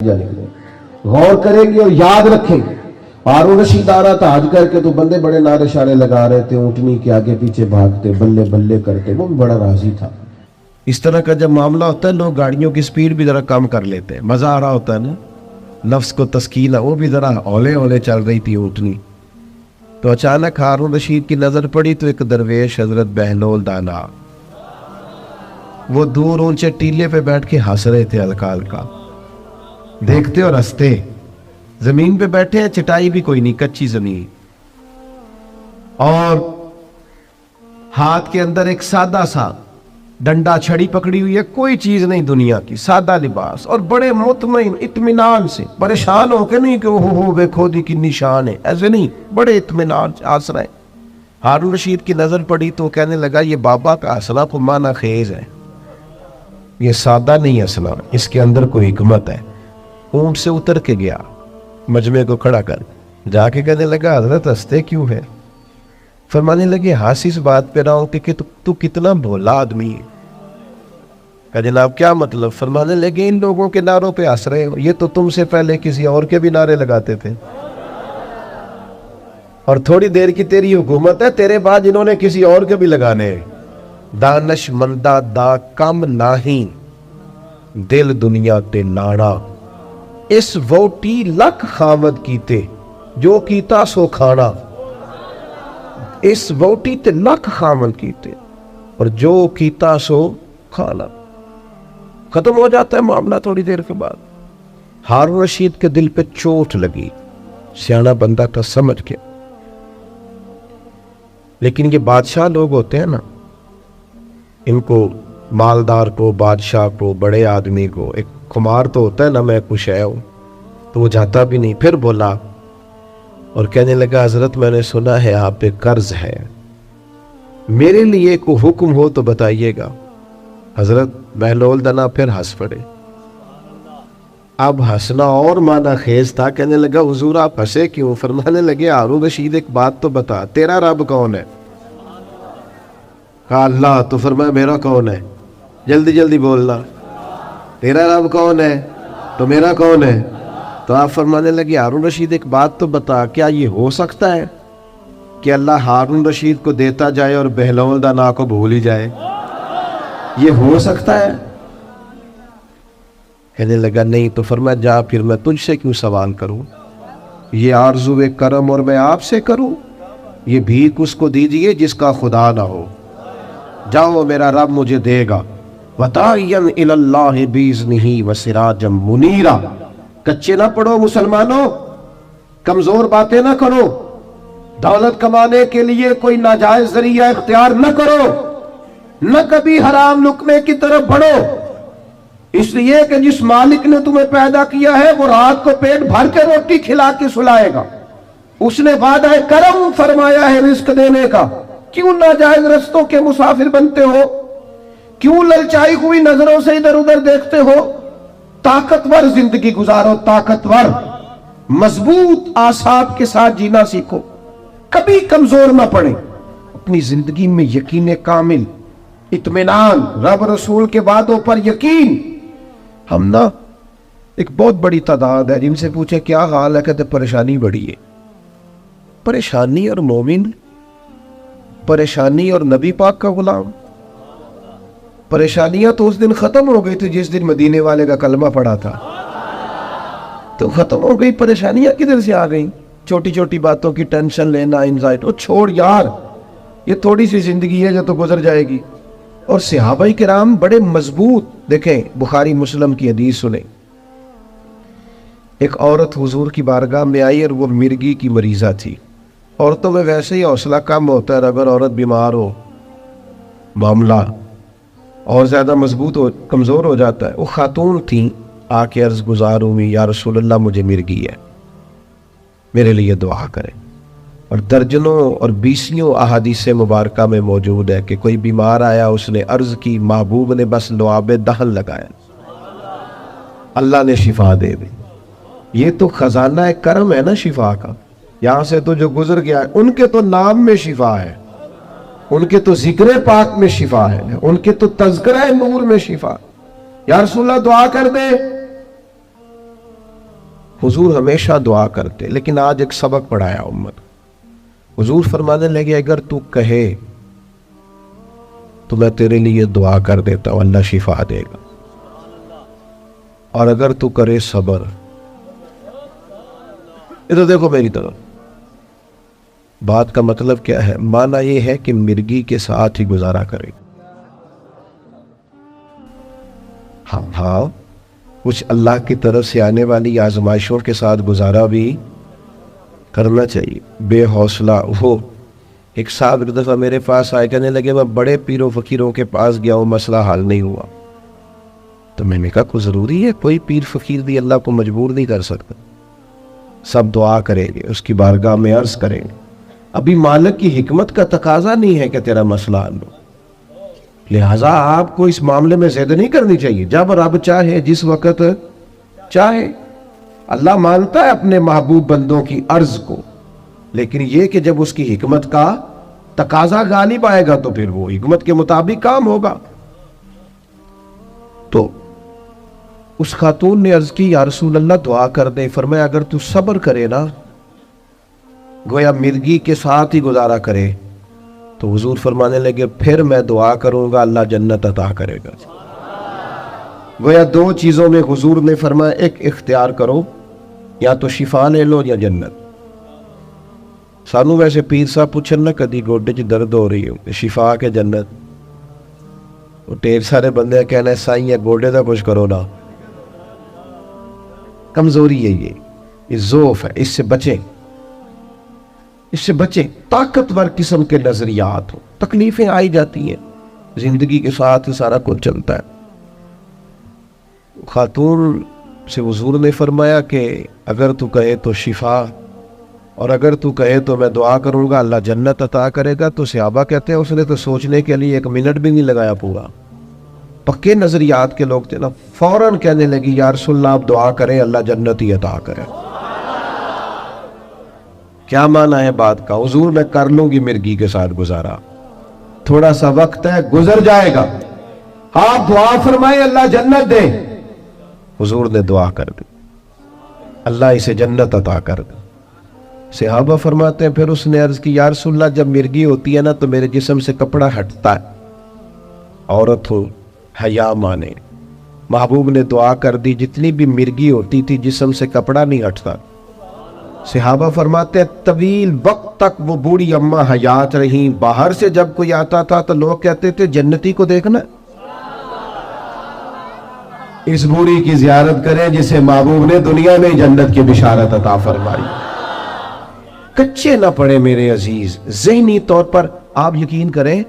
जाने के लिए गौर करेंगे और याद रखेंगे। हारून रशीद आ रहा था हज करके तो बंदे बड़े नारे शारे लगा रहे थे, ऊँटनी के आगे पीछे भागते, बल्ले बल्ले करते, वो भी बड़ा राजी था। इस तरह का जब मामला होता है लोग गाड़ियों की स्पीड भी जरा कम कर लेते हैं, मजा आ रहा होता है ना, नफ्स को तस्कीन है, वो भी जरा औले औले चल रही थी ऊँटनी। तो अचानक हारून रशीद की नजर पड़ी तो एक दरवेश हजरत बहलोल दाना वो दूर ऊंचे टीले पे बैठ के हंस रहे थे हल्का हल्का, देखते और हंसते। जमीन पे बैठे हैं, चटाई भी कोई नहीं, कच्ची जमीन, और हाथ के अंदर एक सादा सा डंडा छड़ी पकड़ी हुई है, कोई चीज नहीं दुनिया की, सादा लिबास, और बड़े मुतमईन इत्मीनान से, परेशान हो के नहीं कि हो देखो दी की निशान है, ऐसे नहीं, बड़े इत्मीनान से हंस रहे। हारून रशीद की नजर पड़ी तो कहने लगा ये बाबा का हंसना तो माना खेज है, ये सादा नहीं हंसना, इसके अंदर कोई हिकमत है। ऊंट से उतर के गया, मजमे को खड़ा कर जाके कहने लगा हजरत हंसते क्यों है? फरमाने लगे हंस इस बात पे रहा हूं कि तू कितना भोला आदमी है। कहा जनाब क्या मतलब? फरमाने लगे इन लोगों के नारों पे हंस रहे हो, ये तो तुमसे पहले किसी और के भी नारे लगाते थे, और थोड़ी देर की तेरी हुकूमत है, तेरे बाद इन्होंने किसी और के भी लगाने। दानश मंदा दा कम नाही, दिल दुनिया ते नाना, इस वोटी लख खामद कीते, जो कीता सो खाना। इस वोटी ते लख खामद कीते, और जो कीता सो खाना। खत्म हो जाता है मामला थोड़ी देर के बाद। हारून रशीद के दिल पे चोट लगी, सियाना बंदा था, समझ के। लेकिन ये बादशाह लोग होते हैं ना, इनको मालदार को, बादशाह को, बड़े आदमी को एक खुमार तो होता है ना, मैं कुछ है हूं, तो वो जाता भी नहीं। फिर बोला और कहने लगा हजरत मैंने सुना है आप पे कर्ज है, मेरे लिए कोई हुक्म हो तो बताइएगा। हजरत बहलोल दाना फिर हंस पड़े। अब हंसना और माना खेज था। कहने लगा हुजूर आप हंसे क्यों? फरमाने लगे हारून रशीद एक बात तो बता, तेरा रब कौन है? कहा अल्लाह। तो फरमाया मेरा कौन है? जल्दी जल्दी बोलना, तेरा रब कौन है? तो मेरा कौन है? तो आप फरमाने लगे हारून रशीद एक बात तो बता, क्या ये हो सकता है कि अल्लाह हारून रशीद को देता जाए और बहलोल दाना को भूल ही जाए? ये हो सकता है? कहने लगा नहीं। तो फरमाया जा फिर मैं तुझसे क्यों सवाल करूं, ये आरज़ू करम और मैं आपसे करूं? ये भीख उसको दीजिए जिसका खुदा ना हो, जाओ मेरा रब मुझे देगा। वतायन इलल्लाहि बिइज़्निही व सिराजम मुनीरा। कच्चे ना पड़ो मुसलमानों, कमजोर बातें ना करो, दौलत कमाने के लिए कोई नाजायज जरिया इख्तियार न करो, न कभी हराम लुकमे की तरफ बढ़ो। इसलिए कि जिस मालिक ने तुम्हें पैदा किया है वो रात को पेट भर के रोटी खिला के सुलाएगा, उसने वादा करम फरमाया है रिस्क देने का। क्यों नाजायज रस्तों के मुसाफिर बनते हो? क्यों ललचाई हुई नजरों से इधर उधर देखते हो? ताकतवर जिंदगी गुजारो, ताकतवर मजबूत आसाब के साथ जीना सीखो, कभी कमजोर ना पड़े। अपनी जिंदगी में यकीन कामिल, इत्मीनान, रब रसूल के वादों पर यकीन। हम ना एक बहुत बड़ी तादाद है जिनसे पूछे क्या हाल है, कहते परेशानी बड़ी है। परेशानी और मोमिन, परेशानी और नबी पाक का गुलाम। परेशानियां तो उस दिन खत्म हो गई थी जिस दिन मदीने वाले का कलमा पड़ा था, तो खत्म हो गई। परेशानियां किधर से आ गई? छोटी छोटी बातों की टेंशन लेना, एंजाइटी, वो छोड़ यार, ये थोड़ी सी जिंदगी है जो तो गुजर जाएगी। और सहाबाए किराम बड़े मजबूत। देखें बुखारी मुस्लिम की हदीस सुने, एक औरत हुजूर की बारगाह में आई और वो मिर्गी की मरीजा थी। औरतों में वैसे ही हौसला कम होता है, अगर औरत बीमार हो मामला और ज्यादा मजबूत हो, कमजोर हो जाता है। वो खातून थी, आके अर्ज गुजार हुई या रसूल अल्लाह मुझे मिर्गी है, मेरे लिए दुआ करें। और दर्जनों और बीसियों अहादीस मुबारका में मौजूद है कि कोई बीमार आया, उसने अर्ज की, महबूब ने बस लुआब दहन लगाया, अल्लाह ने शिफा दे दी। ये तो खजाना है करम है ना शिफा का। यहां से तो जो गुजर गया है, उनके तो नाम में शिफा है, उनके तो जिक्र पाक में शिफा है, उनके तो तज़किरा नूर में शिफा। या रसूलल्लाह दुआ कर दे, حضور ہمیشہ دعا کرتے، لیکن آج ایک سبق پڑھایا امت۔ حضور فرمانے لگے اگر تو کہے تو میں تیرے لیے دعا کر دیتا ہوں، اللہ شفا دے گا، اور اگر تو کرے صبر۔ ادھر دیکھو میری طرف، بات کا مطلب کیا ہے؟ معنی یہ ہے کہ مرگی کے ساتھ ہی گزارا کرے۔ ہاں کچھ اللہ کی طرف سے آنے والی آزمائشوں کے ساتھ گزارا بھی کرنا چاہیے۔ بے حوصلہ ہو، ایک صاحب ایک دفعہ میرے پاس آئے، کہنے لگے میں بڑے پیر و فقیروں کے پاس گیا ہوں، مسئلہ حل نہیں ہوا۔ تو میں نے کہا کوئی ضروری ہے؟ کوئی پیر فقیر بھی اللہ کو مجبور نہیں کر سکتا، سب دعا کریں گے، اس کی بارگاہ میں عرض کریں گے۔ ابھی مالک کی حکمت کا تقاضا نہیں ہے کہ تیرا مسئلہ حل ہو، لہٰذا آپ کو اس معاملے میں زیادہ نہیں کرنی چاہیے۔ جب رب چاہے، جس وقت چاہے، اللہ مانتا ہے اپنے محبوب بندوں کی عرض کو، لیکن یہ کہ جب اس کی حکمت کا تقاضا غالب آئے گا تو پھر وہ حکمت کے مطابق کام ہوگا۔ تو اس خاتون نے عرض کی یا رسول اللہ دعا کر دے۔ فرمایا اگر تو صبر کرے نا، گویا مرگی کے ساتھ ہی گزارا کرے، تو حضور فرمانے لگے پھر میں دعا کروں گا، اللہ جنت عطا کرے گا۔ گویا دو چیزوں میں حضور نے فرمایا ایک اختیار کرو، یا تو شفا لے لو یا جنت۔ سانو ویسے پیر صاحب پوچھن نا کدی گوڈے چ درد ہو رہی ہو، شفا کے جنت؟ وہ ڈھیر سارے بندے کہنا ہے سائیں گوڈے دا کچھ کرو نا۔ کمزوری ہے یہ ضعف ہے، اس سے بچیں، اس سے بچیں۔ طاقتور قسم کے نظریات ہو، تکلیفیں آئی جاتی ہیں، زندگی کے ساتھ سارا کچھ چلتا ہے۔ خاتون سے حضور نے فرمایا کہ اگر تو کہے تو شفا، اور اگر تو کہے تو میں دعا کروں گا اللہ جنت عطا کرے گا۔ تو صحابہ کہتے ہیں اس نے تو سوچنے کے لیے 1 منٹ بھی نہیں لگایا، پورا پکے نظریات کے لوگ تھے نا، فوراً کہنے لگی یا رسول اللہ آپ دعا کریں اللہ جنت ہی عطا کرے۔ کیا معنی ہے بات کا؟ حضور میں کر لوں گی مرگی کے ساتھ گزارا، تھوڑا سا وقت ہے، گزر جائے گا، آپ دعا فرمائیں اللہ جنت دے۔ حضور نے دعا کر دی، اللہ اسے جنت عطا کر دے۔ صحابہ فرماتے ہیں پھر اس نے عرض کی یا رسول اللہ جب مرگی ہوتی ہے نا تو میرے جسم سے کپڑا ہٹتا ہے، عورت ہو حیا مانے۔ محبوب نے دعا کر دی، جتنی بھی مرگی ہوتی تھی جسم سے کپڑا نہیں ہٹتا۔ صحابہ فرماتے ہیں طویل وقت تک وہ بوڑھی اماں حیات رہیں، باہر سے جب کوئی آتا تھا تو لوگ کہتے تھے جنتی کو دیکھنا، اس بوڑھی کی زیارت کریں جسے محبوب نے دنیا میں جنت کی بشارت عطا فرمائی۔ کچے نہ پڑے میرے عزیز، ذہنی طور پر آپ یقین کریں